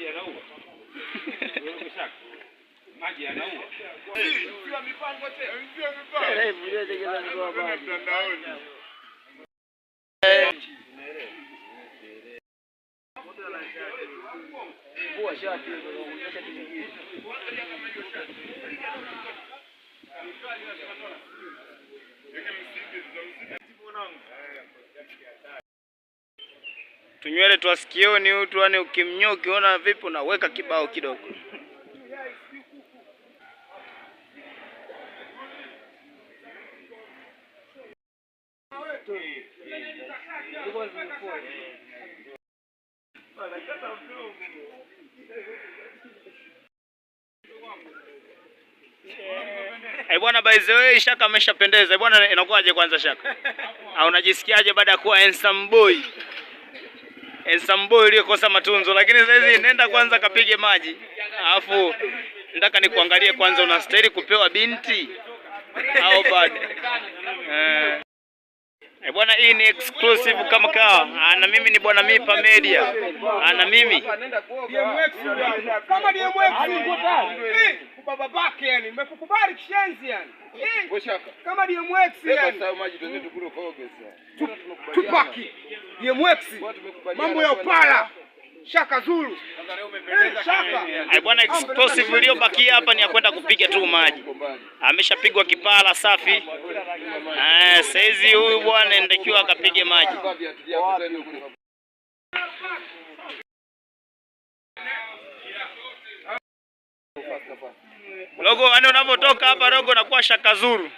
Maji yanaua. Maji yanaua. Sio mipango tena. Sio mipango. Hebu ndio tegeza kwa hapa. Kwa shati ndio unaonyesha kijiji. Tunywele twasikioni hutu, yani ukimnyoa ukiona vipi unaweka kibao kidogo. Bwana, by the way, Shaka ameshapendeza. Bwana, inakuwaje kwanza Shaka? Au unajisikiaje baada ya kuwa handsome boy? Handsome boy aliyekosa matunzo, lakini sasa hizi nenda kwanza kapige maji. Alafu nataka nikuangalie kwanza, unastahili kupewa binti au bado? Bwana, hii ni exclusive kama kawa. Na mimi ni Bwana Mipa Media. Na mimi kama DMX baba bake, yani nimekukubali kishenzi yani. Kama DMX yani. Sasa maji tuende tukule koge sasa. Tupaki. DMX. Mambo ya upala. Shaka Zulu. Shaka. Bwana, exclusive iliyobakia hapa ni ya kwenda kupiga tu maji. Ameshapigwa kipala safi. Saizi huyu bwana ndakiwa akapige maji. Logo, yani unapotoka hapa Rogo nakuwa Shaka Zulu.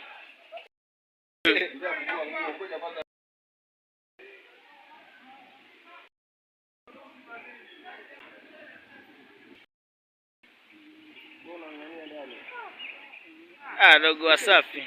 Rogo wasafi.